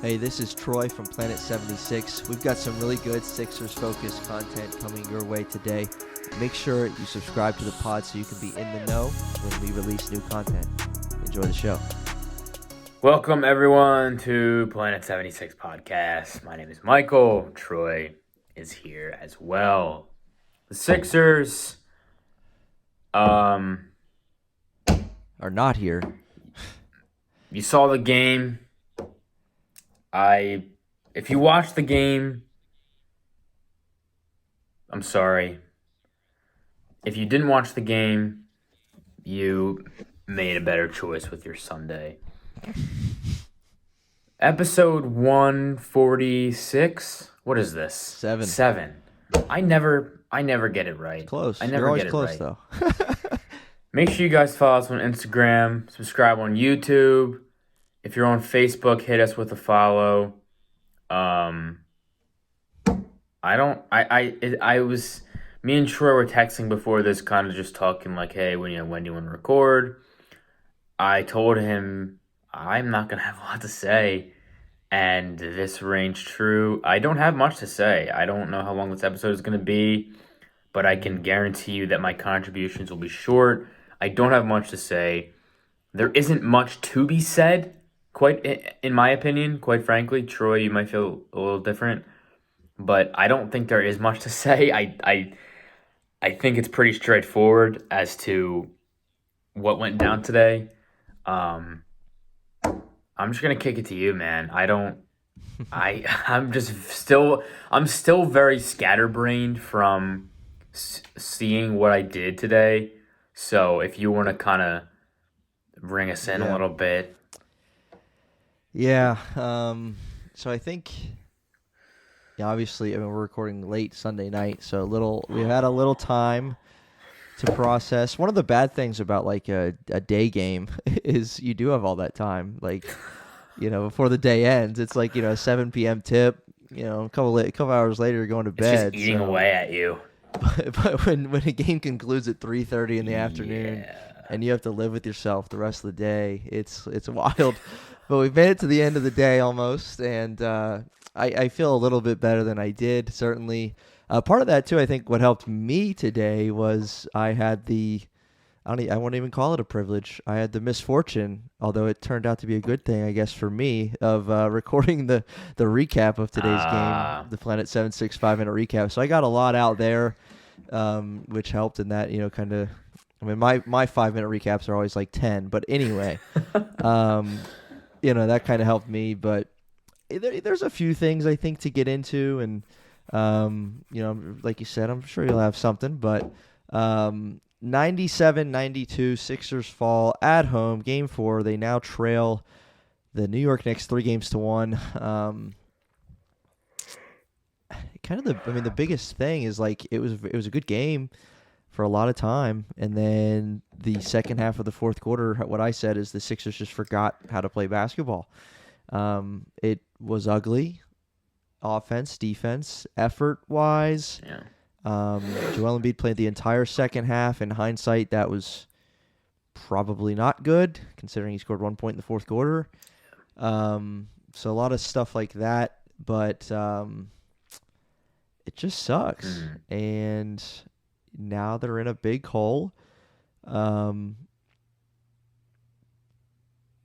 Hey, this is Troy from Planet 76. We've got some really good Sixers-focused content coming your way today. Make sure you subscribe to the pod so you can be in the know when we release new content. Enjoy the show. Welcome, everyone, to Planet 76 Podcast. My name is Michael. Troy is here as well. The Sixers Are not here. You saw the game. If you watched the game, I'm sorry. If you didn't watch the game, you made a better choice with your Sunday. Episode 146. What is this? Seven. I never get it right. Close. I never You're always get it close, right. though. Make sure you guys follow us on Instagram, subscribe on YouTube. If you're on Facebook, hit us with a follow. Me and Troy were texting before this, kind of just talking like, hey, when do you want to record? I told him I'm not going to have a lot to say, and this rings true. I don't have much to say. I don't know how long this episode is going to be, but I can guarantee you that my contributions will be short. I don't have much to say. There isn't much to be said, quite in my opinion, quite frankly. Troy, you might feel a little different, but I don't think there is much to say. I think it's pretty straightforward as to what went down today. I'm just gonna kick it to you, man. I'm still very scatterbrained from seeing what I did today. So if you want to kind of bring us in a little bit. Yeah. So I think, obviously, we're recording late Sunday night, so we had a little time to process. One of the bad things about like a day game is you do have all that time, like, before the day ends. It's like, a 7 p.m. tip, a couple hours later you're going to bed. It's just eating away at you. But when a game concludes at 3:30 in the afternoon and you have to live with yourself the rest of the day, it's wild. But we've made it to the end of the day almost, and I feel a little bit better than I did, certainly. Part of that, too, I think what helped me today was I had I won't even call it a privilege. I had the misfortune, although it turned out to be a good thing, I guess, for me, of recording the recap of today's game, the Planet 76 5-minute recap. So I got a lot out there, which helped in that, kind of. I mean, my 5-minute recaps are always like 10, but anyway, that kind of helped me. But there's a few things I think to get into, and like you said, I'm sure you'll have something, but 97-92, Sixers fall at home, Game 4. They now trail the New York Knicks 3-1. The biggest thing is like it was a good game for a lot of time, and then the second half of the fourth quarter, what I said is the Sixers just forgot how to play basketball. It was ugly, offense, defense, effort-wise. Yeah. Joel Embiid played the entire second half. In hindsight, that was probably not good, considering he scored 1 point in the fourth quarter. So a lot of stuff like that, but it just sucks. Mm-hmm. And now they're in a big hole. I'm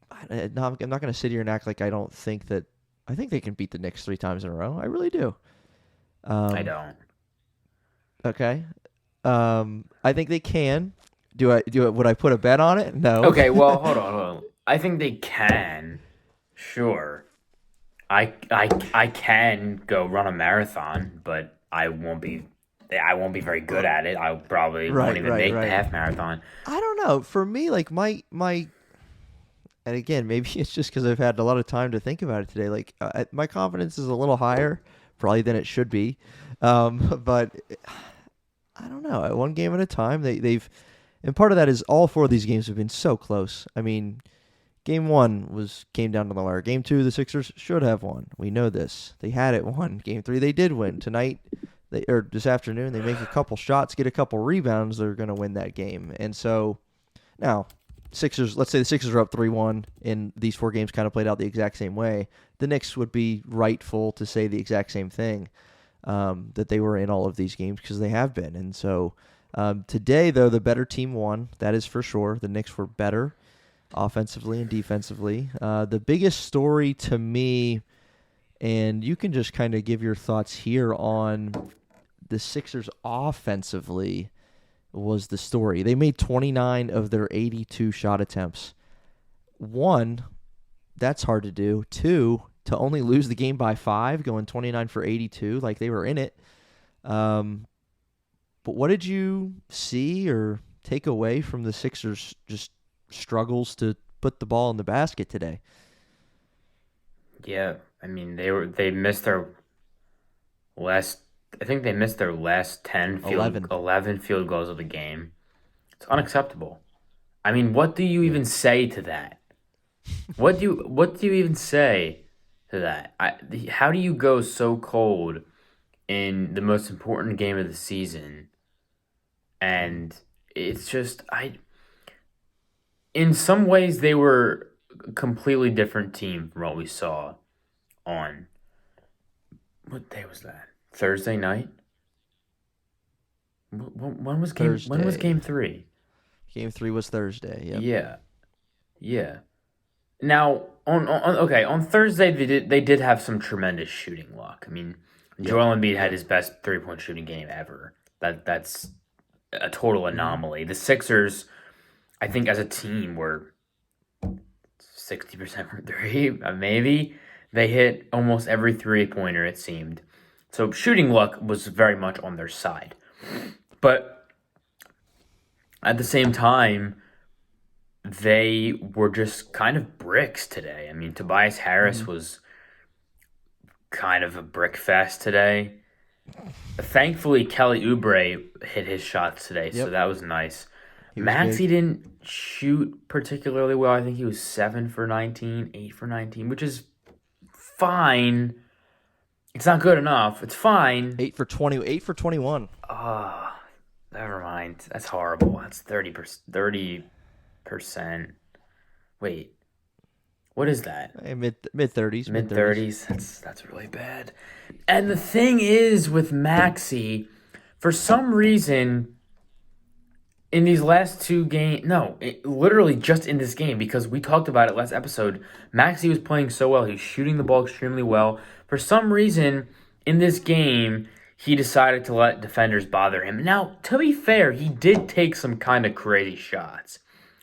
not going to sit here and act like I don't think that. I think they can beat the Knicks 3 times in a row. I really do. I don't. Okay. I think they can. Would I put a bet on it? No. Okay, well, hold on. I think they can. Sure. I can go run a marathon, but I won't be very good at it. I probably won't even make the half marathon. I don't know. For me, like my and again, maybe it's just because I've had a lot of time to think about it today. Like my confidence is a little higher, probably than it should be. But I don't know. One game at a time. They've, and part of that is all 4 of these games have been so close. I mean, Game 1 came down to the wire. Game 2, the Sixers should have won. We know this. They had it won. Game 3, they did win. Tonight, this afternoon, they make a couple shots, get a couple rebounds. They're going to win that game. And so now, Sixers, let's say the Sixers are up 3-1 and these 4 games kind of played out the exact same way, the Knicks would be rightful to say the exact same thing, that they were in all of these games because they have been. And so today, though, the better team won. That is for sure. The Knicks were better offensively and defensively. The biggest story to me, and you can just kind of give your thoughts here on the Sixers offensively, was the story. They made 29 of their 82 shot attempts. 1, that's hard to do. 2, to only lose the game by 5, going 29 for 82, like they were in it. But what did you see or take away from the Sixers' just struggles to put the ball in the basket today? Yeah, I mean they missed their last. I think they missed their last 11 field goals of the game. It's unacceptable. I mean, what do you even say to that? What do you even say to that? How do you go so cold in the most important game of the season? And it's just in some ways they were a completely different team from what we saw on what day was that? Thursday night? When was game 3? Game 3 was Thursday. Yep. Yeah. Yeah. Now on Thursday they did have some tremendous shooting luck. I mean, Joel Embiid had his best 3-point shooting game ever. That's a total anomaly. The Sixers, I think as a team, were 60% from 3, maybe. They hit almost every 3-pointer, it seemed. So shooting luck was very much on their side. But at the same time, they were just kind of bricks today. I mean, Tobias Harris was kind of a brick fest today. Thankfully, Kelly Oubre hit his shots today, so that was nice. Maxey didn't shoot particularly well. I think he was 7 for 19, 8 for 19, which is fine. It's not good enough. It's fine. 8 for 21. Never mind. That's horrible. That's 30%. Wait. What is that? Mid 30s. Mid 30s. That's really bad. And the thing is with Maxey, for some reason, in these last 2 games, literally just in this game, because we talked about it last episode, Maxey was playing so well. He was shooting the ball extremely well. For some reason, in this game, he decided to let defenders bother him. Now, to be fair, he did take some kind of crazy shots.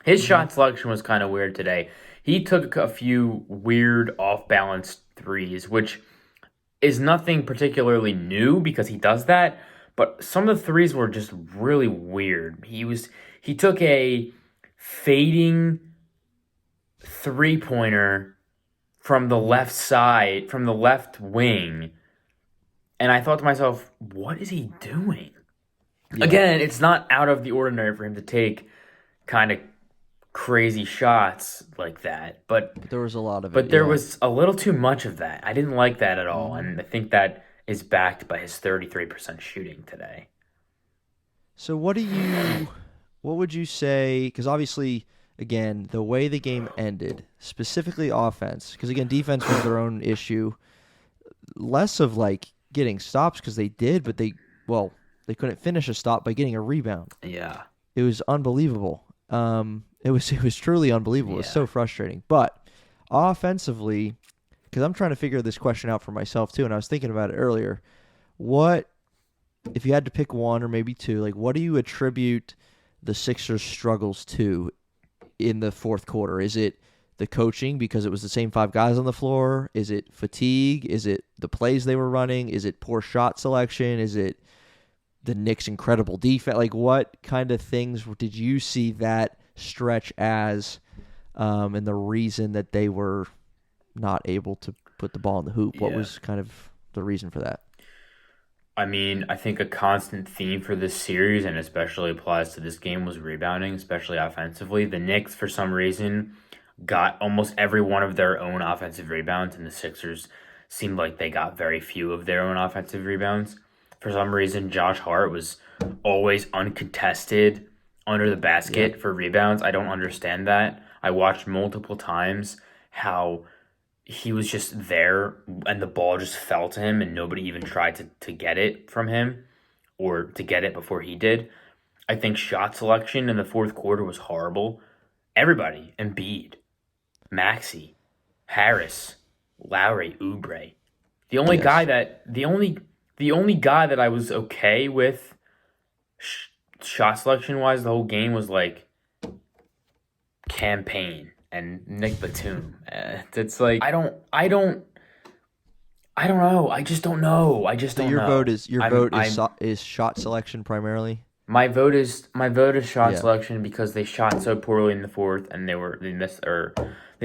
His shot selection was kind of weird today. He took a few weird off-balance threes, which is nothing particularly new because he does that, but some of the threes were just really weird. He took a fading three-pointer from the left side, from the left wing, and I thought to myself, what is he doing? Yeah. Again, it's not out of the ordinary for him to take kind of crazy shots like that, but there was a lot of it. But there was a little too much of that. I didn't like that at all, and I think that is backed by his 33% shooting today. So what would you say, because obviously, again, the way the game ended, specifically offense, because again, defense was their own issue, less of like getting stops because they did, but they couldn't finish a stop by getting a rebound. Yeah. It was unbelievable. It was truly unbelievable. Yeah. It was so frustrating. But offensively, because I'm trying to figure this question out for myself too, and I was thinking about it earlier, what, if you had to pick one or maybe two, like what do you attribute the Sixers' struggles to in the fourth quarter? Is it the coaching because it was the same 5 guys on the floor? Is it fatigue? Is it the plays they were running? Is it poor shot selection? Is it the Knicks' incredible defense? Like, what kind of things did you see that stretch as, and the reason that they were not able to put the ball in the hoop? What was kind of the reason for that? I mean, I think a constant theme for this series, and especially applies to this game, was rebounding, especially offensively. The Knicks, for some reason, got almost every one of their own offensive rebounds, and the Sixers seemed like they got very few of their own offensive rebounds. For some reason, Josh Hart was always uncontested under the Yeah. basket for rebounds. I don't understand that. I watched multiple times how he was just there and the ball just fell to him and nobody even tried to get it from him or to get it before he did. I think shot selection in the fourth quarter was horrible. Everybody, Embiid, Maxey, Harris, Lowry, Oubre. The only guy Yes. that the only guy that I was okay with shot selection wise the whole game was like Campaign and Nick Batum. It's like I don't know. I just don't know. I just So don't your vote know. is your I'm vote is I'm is shot selection primarily. my vote is shot Yeah. selection because they shot so poorly in the fourth and they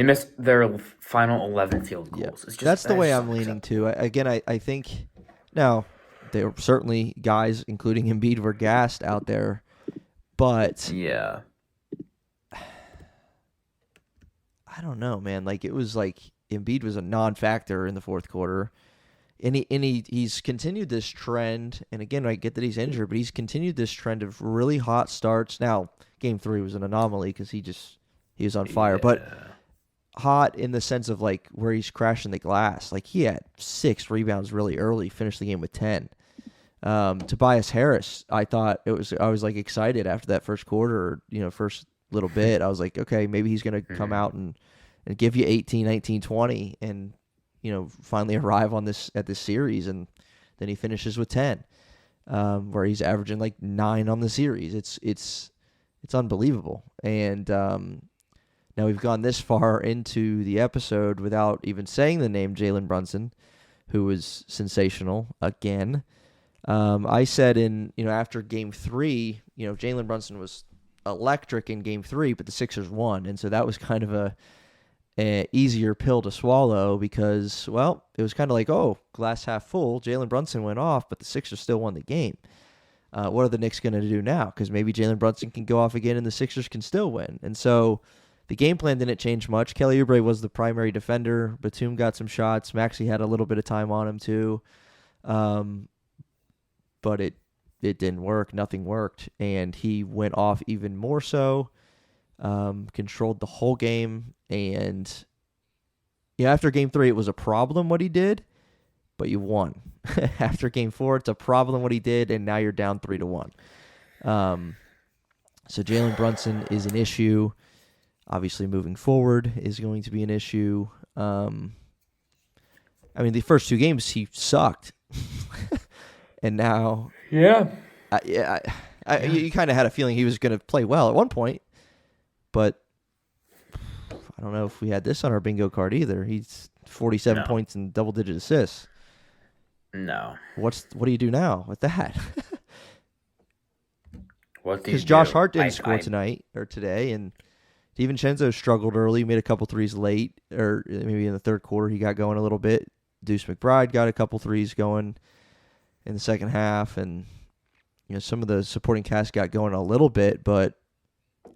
missed their final 11 field Yeah. goals. It's just That's the that's way just I'm leaning to. unacceptable. I think now there were certainly guys, including Embiid, were gassed out there, but Yeah. I don't know, man. Like it was like Embiid was a non-factor in the fourth quarter. He's continued this trend, and again, I get that he's injured, but he's continued this trend of really hot starts. Now, game 3 was an anomaly because he was on fire, but Yeah. hot in the sense of like where he's crashing the glass. Like he had 6 rebounds really early, finished the game with 10. Tobias Harris, I was like excited after that first quarter, first little bit. I was like, okay, maybe he's gonna come Mhm. out and give you 18, 19, 20, and finally arrive on this at this series, and then he finishes with 10, where he's averaging like 9 on the series. It's unbelievable, and now we've gone this far into the episode without even saying the name Jalen Brunson, who was sensational again. I said after Game 3, Jalen Brunson was electric in Game 3, but the Sixers won, and so that was kind of a easier pill to swallow because, well, it was kind of like, oh, glass half full. Jalen Brunson went off, but the Sixers still won the game. What are the Knicks going to do now? Because maybe Jalen Brunson can go off again and the Sixers can still win. And so the game plan didn't change much. Kelly Oubre was the primary defender. Batum got some shots. Maxey had a little bit of time on him too. But it didn't work. Nothing worked. And he went off even more so. Controlled the whole game, and after Game 3, it was a problem what he did, but you won. After Game 4, it's a problem what he did, and now you're down 3-1. So Jalen Brunson is an issue. Obviously, moving forward is going to be an issue. The first 2 games he sucked, and now, Yeah. you kind of had a feeling he was going to play well at one point. But I don't know if we had this on our bingo card either. He's 47 No. points and double-digit assists. No. What do you do now with that? What do you Because Josh do? Hart didn't score tonight or today, and DiVincenzo struggled early, made a couple threes late, or maybe in the third quarter he got going a little bit. Deuce McBride got a couple threes going in the second half, and some of the supporting cast got going a little bit, but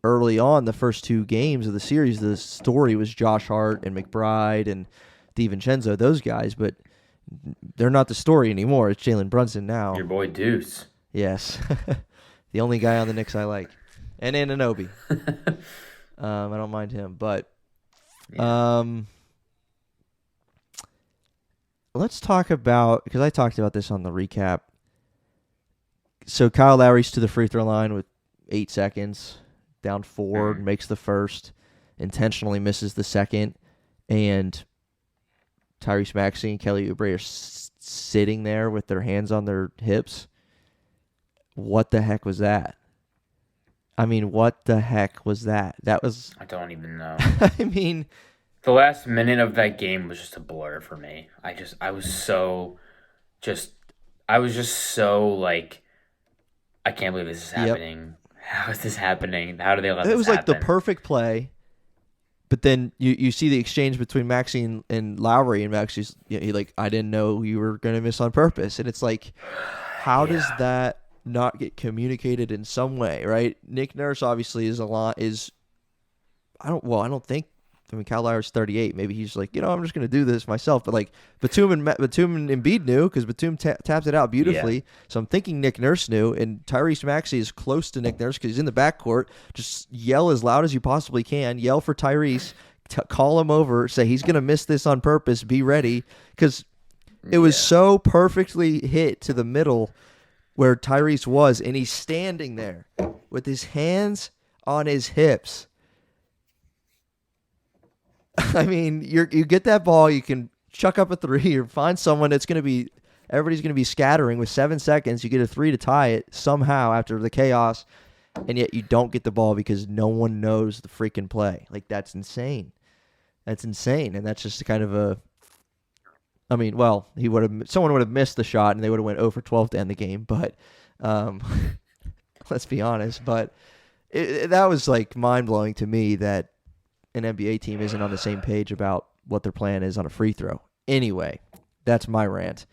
early on, the first 2 games of the series, the story was Josh Hart and McBride and DiVincenzo, those guys, but they're not the story anymore. It's Jalen Brunson now. Your boy Deuce. Yes. The only guy on the Knicks I like. And Anunoby. I don't mind him. But let's talk about, because I talked about this on the recap. So Kyle Lowry's to the free throw line with 8 seconds. Down 4, makes the first, intentionally misses the second, and Tyrese Maxey and Kelly Oubre are sitting there with their hands on their hips. What the heck was that? What the heck was that? That was... I don't even know. The last minute of that game was just a blur for me. I was just so like, I can't believe this is happening. Yep. How is this happening? How do they let this happen? It was like the perfect play, but then you see the exchange between Maxey and Lowry, and Maxey's I didn't know you were going to miss on purpose. And it's like, how does that not get communicated in some way, right? Nick Nurse obviously I don't think I mean, Kyle Lowry's 38. Maybe he's like, I'm just going to do this myself. But like Batum and Embiid knew because Batum tapped it out beautifully. Yeah. So I'm thinking Nick Nurse knew, and Tyrese Maxey is close to Nick Nurse because he's in the backcourt. Just yell as loud as you possibly can. Yell for Tyrese. Call him over. Say he's going to miss this on purpose. Be ready, because it was so perfectly hit to the middle where Tyrese was, and he's standing there with his hands on his hips. I mean, you get that ball, you can chuck up a three or find someone that's going to be, everybody's going to be scattering with 7 seconds. You get a three to tie it somehow after the chaos, and yet you don't get the ball because no one knows the freaking play. Like, that's insane. That's insane, and that's just kind of a, I mean, well, someone would have missed the shot, and they would have went 0 for 12 to end the game, but let's be honest. But that was, like, mind-blowing to me that an NBA team isn't on the same page about what their plan is on a free throw. Anyway, that's my rant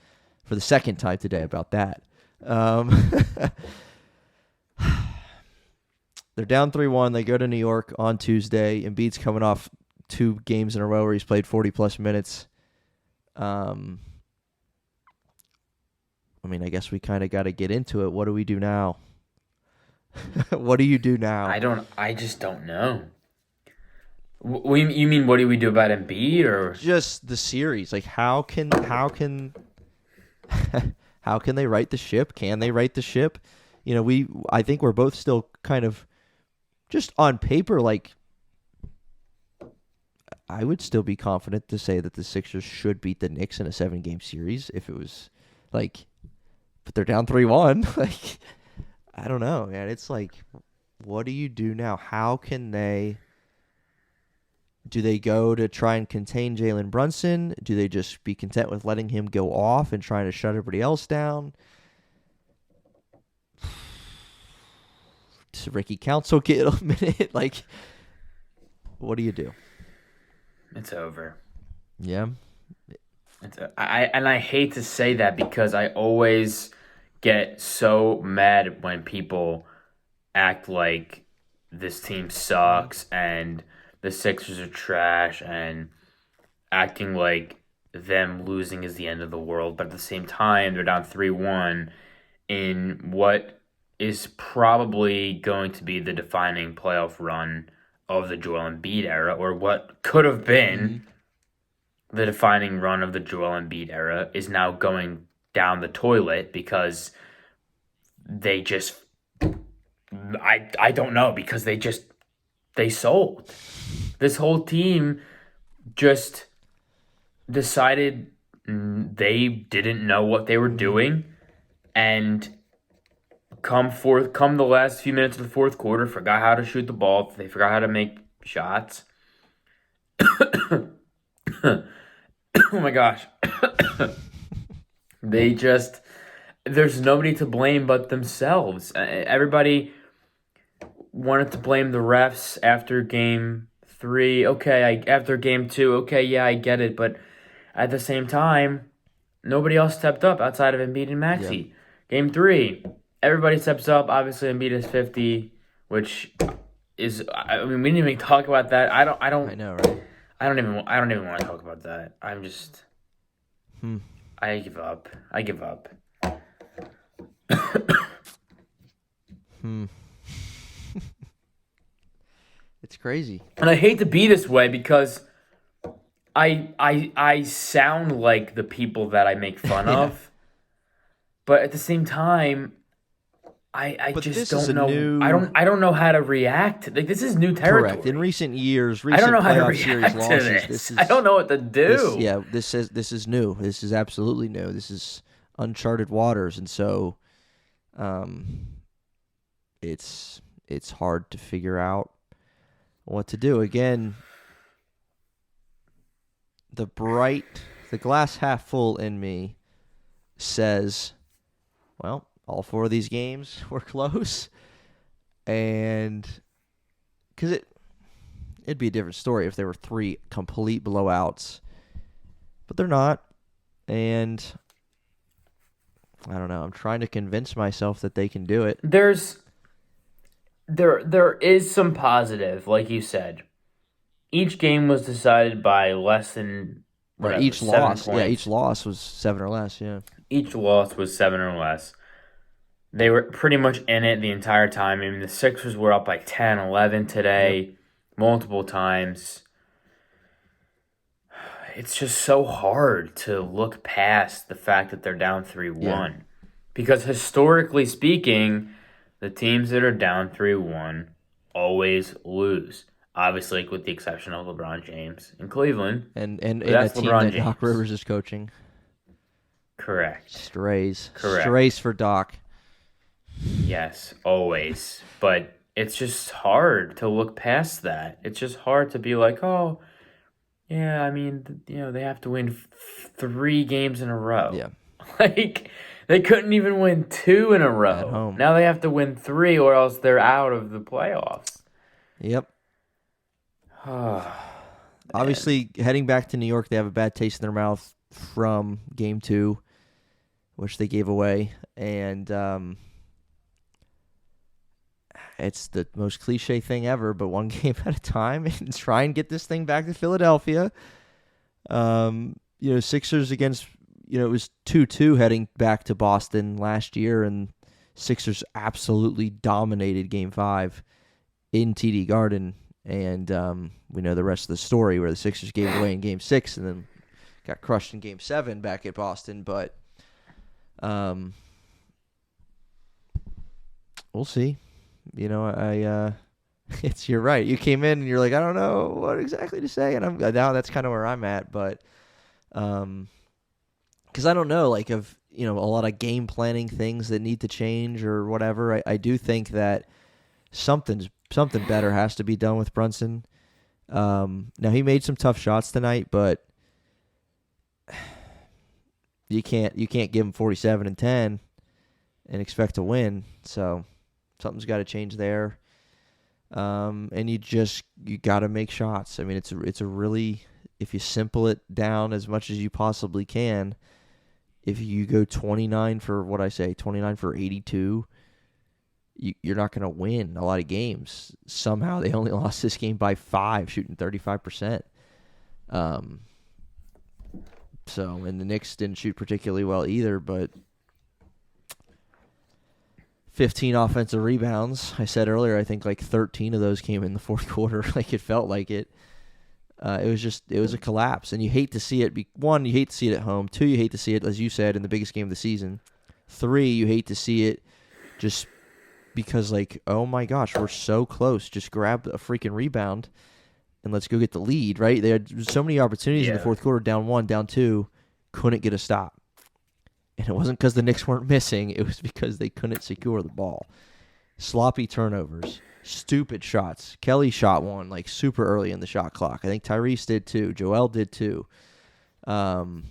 for the second time today about that. They're down 3-1. They go to New York on Tuesday. Embiid's coming off 2 games in a row where he's played 40-plus minutes. I mean, I guess we kind of got to get into it. What do we do now? What do you do now? I just don't know. You mean what do we do about Embiid, or just the series? Like, how can how can they right the ship? Can they right the ship? I think we're both still kind of just on paper. Like, I would still be confident to say that the Sixers should beat the Knicks in a 7-game series if it was like, but they're down 3-1. Like, I don't know, man. It's like, what do you do now? How can they? Do they go to try and contain Jalen Brunson? Do they just be content with letting him go off and trying to shut everybody else down? Does Ricky Council get a minute? Like, what do you do? It's over. Yeah. I hate to say that because I always get so mad when people act like this team sucks and the Sixers are trash and acting like them losing is the end of the world. But at the same time, they're down 3-1 in what is probably going to be the defining playoff run of the Joel Embiid era, or what could have been the defining run of the Joel Embiid era is now going down the toilet because they just, I don't know, because they sold. This whole team just decided they didn't know what they were doing, and come the last few minutes of the fourth quarter, forgot how to shoot the ball. They forgot how to make shots. Oh my gosh. There's nobody to blame but themselves. Everybody wanted to blame the refs after game 3. Okay, after game 2, okay, yeah, I get it. But at the same time, nobody else stepped up outside of Embiid and Maxey. Yeah. Game 3, everybody steps up. Obviously, Embiid is 50, which is, I mean, we didn't even talk about that. I know, right? I don't even want to talk about that. I'm just, I give up. It's crazy. And I hate to be this way because I sound like the people that I make fun of. But at the same time, I just don't know. I don't know how to react. Like, this is new territory. Correct. In recent years, I don't know how to playoff series losses, this. I don't know what to do. This is new. This is absolutely new. This is uncharted waters, and so, it's hard to figure out what to do. Again, the glass half full in me says, well, all 4 of these games were close, and because it'd be a different story if there were 3 complete blowouts, but they're not, and I don't know. I'm trying to convince myself that they can do it. There is some positive, like you said. Each game was decided by less than Right, whatever each 7 loss. Yeah, each points. loss was 7 or less. Yeah. Each loss was 7 or less. They were pretty much in it the entire time. I mean, the Sixers were up by 10, 11 Yep. today, multiple times. It's just so hard to look past the fact that they're down 3 Yeah. 1. Because historically speaking, the teams that are down 3-1 always lose. Obviously, with the exception of LeBron James in Cleveland, And but in a that's team LeBron that Doc James. Rivers is coaching. Correct. Strays. Correct. Strays for Doc. Yes, always. But it's just hard to look past that. It's just hard to be like, oh, yeah, I mean, they have to win 3 games in a row. Yeah. Like, they couldn't even win 2 in a At row. home. Now they have to win 3 or else they're out of the playoffs. Yep. Oh, man. Obviously, heading back to New York, they have a bad taste in their mouth from Game 2, which they gave away. And it's the most cliche thing ever, but one game at a time and try and get this thing back to Philadelphia. Sixers against, it was 2-2 heading back to Boston last year, and Sixers absolutely dominated Game 5 in TD Garden. And we know the rest of the story where the Sixers gave it away in Game 6 and then got crushed in Game 7 back at Boston. But we'll see. You're right. You came in and you're like, I don't know what exactly to say, and now that's kind of where I'm at. But because I don't know, like, of a lot of game planning things that need to change or whatever. I do think that something better has to be done with Brunson. Now he made some tough shots tonight, but you can't give him 47 and 10 and expect to win. So something's got to change there. And you got to make shots. I mean, it's a really, if you simple it down as much as you possibly can, if you go 29 for 82, you're not going to win a lot of games. Somehow they only lost this game by 5, shooting 35%. And the Knicks didn't shoot particularly well either, but 15 offensive rebounds. I said earlier, I think like 13 of those came in the fourth quarter. Like, it felt like it. It was a collapse, and you hate to see it. One, you hate to see it at home. 2, you hate to see it, as you said, in the biggest game of the season. 3, you hate to see it just because, like, oh my gosh, we're so close. Just grab a freaking rebound and let's go get the lead, right? They had so many opportunities in the fourth quarter, down 1, down 2, couldn't get a stop. And it wasn't because the Knicks weren't missing. It was because they couldn't secure the ball. Sloppy turnovers. Stupid shots. Kelly shot one like super early in the shot clock. I think Tyrese did too. Joel did too. Tobias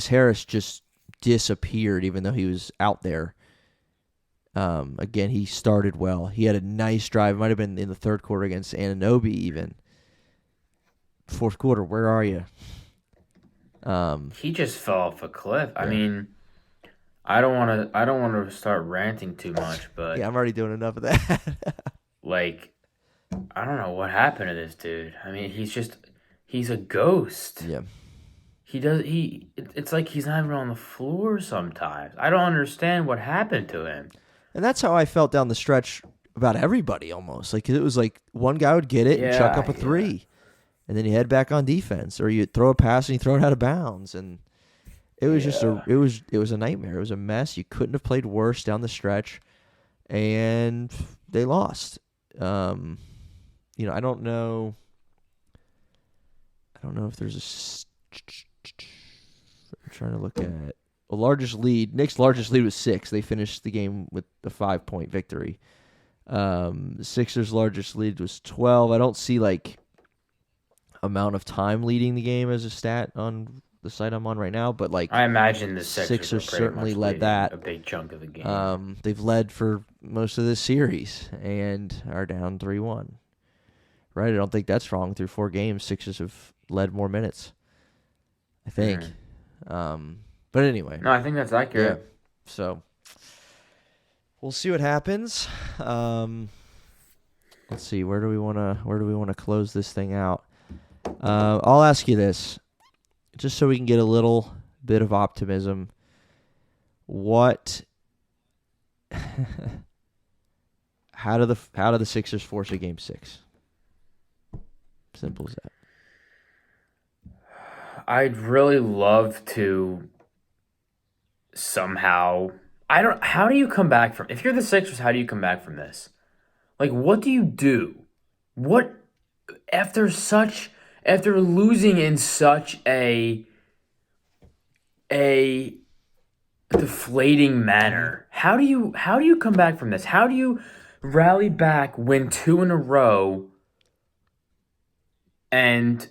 Harris just disappeared even though he was out there. Again, he started well. He had a nice drive. It might have been in the third quarter against Anunoby even. Fourth quarter, where are you? He just fell off a cliff. I mean, I don't want to start ranting too much, but yeah, I'm already doing enough of that. like, I don't know what happened to this dude. I mean, he's a ghost. Yeah. It's like he's not even on the floor sometimes. I don't understand what happened to him. And that's how I felt down the stretch about everybody almost. Like, it was like one guy would get it and chuck up a 3. And then you head back on defense, or you throw a pass and you throw it out of bounds, and it was just it was a nightmare. It was a mess. You couldn't have played worse down the stretch, and they lost. I don't know. I don't know if there's I'm trying to look at the largest lead. Knicks' largest lead was 6. They finished the game with a 5-point victory. The Sixers' largest lead was 12. I don't see like amount of time leading the game as a stat on the site I'm on right now, but like I imagine the Sixers certainly led that a big chunk of the game. They've led for most of this series and are down 3-1. Right? I don't think that's wrong. Through 4 games, Sixers have led more minutes, I think. But anyway. No, I think that's accurate. Yeah. So we'll see what happens. let's see. Where do we want to close this thing out? I'll ask you this, just so we can get a little bit of optimism. What? How do the Sixers force a game 6? Simple as that. I'd really love to somehow. How do you come back from? If you're the Sixers, how do you come back from this? Like, what do you do? What after losing in such a deflating manner? How do you come back from this? How do you rally back, win 2 in a row, and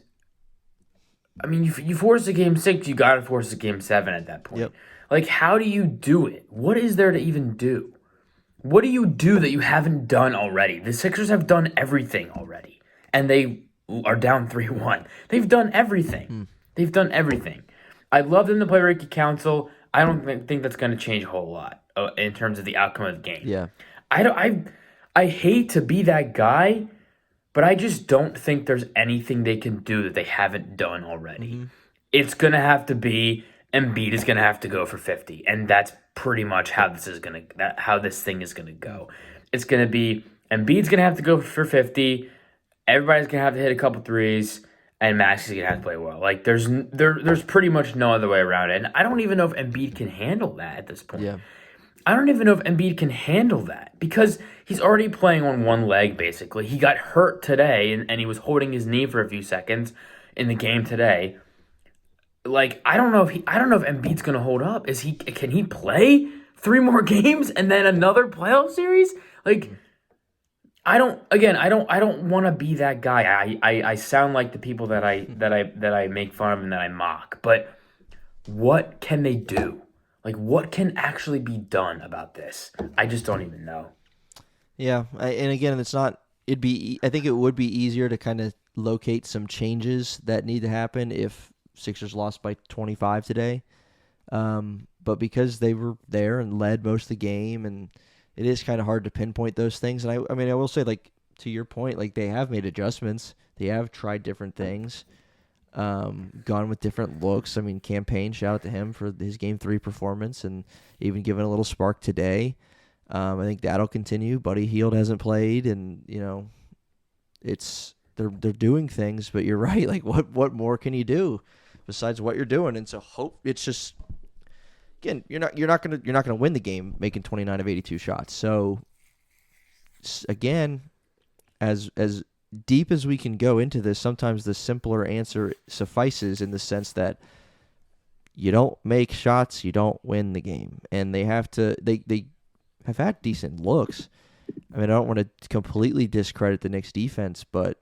I mean, you force a game 6, you gotta force a game 7 at that point. Yep. Like, how do you do it? What is there to even do? What do you do that you haven't done already? The Sixers have done everything already, and they are down 3-1. They've done everything. They've done everything. I'd love them to play Ricky Council. I don't think that's going to change a whole lot in terms of the outcome of the game. Yeah. I hate to be that guy, but I just don't think there's anything they can do that they haven't done already. Mm-hmm. It's going to have to be Embiid is going to have to go for 50, and that's pretty much how this thing is going to go. It's going to be Embiid's going to have to go for 50. Everybody's going to have to hit a couple threes, and Max is going to have to play well. Like, there's pretty much no other way around it. And I don't even know if Embiid can handle that at this point. Yeah. I don't even know if Embiid can handle that because he's already playing on one leg, basically. He got hurt today, and he was holding his knee for a few seconds in the game today. Like, I don't know if Embiid's going to hold up. Can he play 3 more games and then another playoff series? Like, I don't want to be that guy. I sound like the people that I make fun of and that I mock. But what can they do? Like, what can actually be done about this? I just don't even know. Yeah, and again, I think it would be easier to kind of locate some changes that need to happen if Sixers lost by 25 today. But because they were there and led most of the game, and it is kind of hard to pinpoint those things. And I mean, I will say, like, to your point, like, they have made adjustments. They have tried different things, gone with different looks. I mean, Campaign, shout out to him for his Game 3 performance and even giving a little spark today. I think that'll continue. Buddy Hield hasn't played, and, you know, they're doing things. But you're right. Like, what more can you do besides what you're doing? And so hope it's just, again, you're not gonna win the game making 29 of 82 shots. So again, as deep as we can go into this, sometimes the simpler answer suffices in the sense that you don't make shots, you don't win the game. And they have had decent looks. I mean, I don't want to completely discredit the Knicks defense, but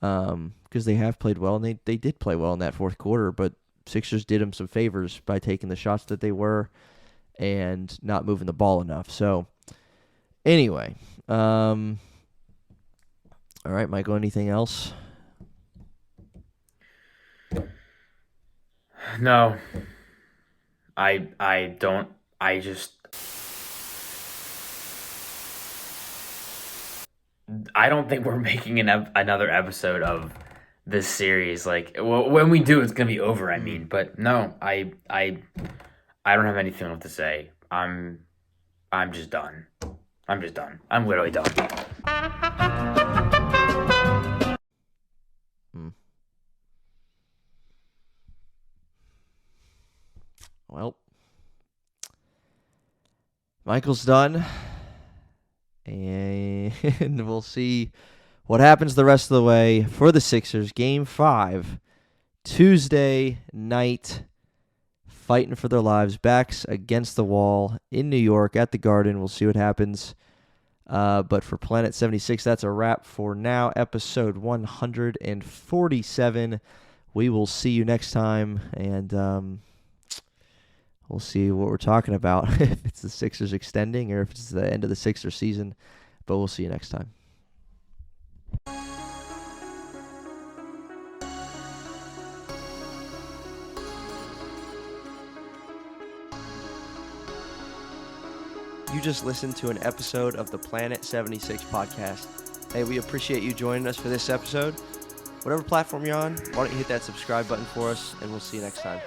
because they have played well, and they did play well in that fourth quarter, but Sixers did them some favors by taking the shots that they were and not moving the ball enough. So anyway, all right, Michael, anything else? No, I don't. I don't think we're making another episode of this series. Like, when we do, it's gonna be over. I mean, but no, I don't have anything else to say. I'm just done. I'm just done. I'm literally done. Well, Michael's done, and we'll see what happens the rest of the way for the Sixers. Game 5, Tuesday night, fighting for their lives, backs against the wall in New York at the Garden. We'll see what happens. But for Planet 76, that's a wrap for now. Episode 147. We will see you next time, and we'll see what we're talking about, if it's the Sixers extending or if it's the end of the Sixers season. But we'll see you next time. You just listened to an episode of the Planet 76 podcast. Hey, we appreciate you joining us for this episode. Whatever platform you're on, why don't you hit that subscribe button for us, and we'll see you next time.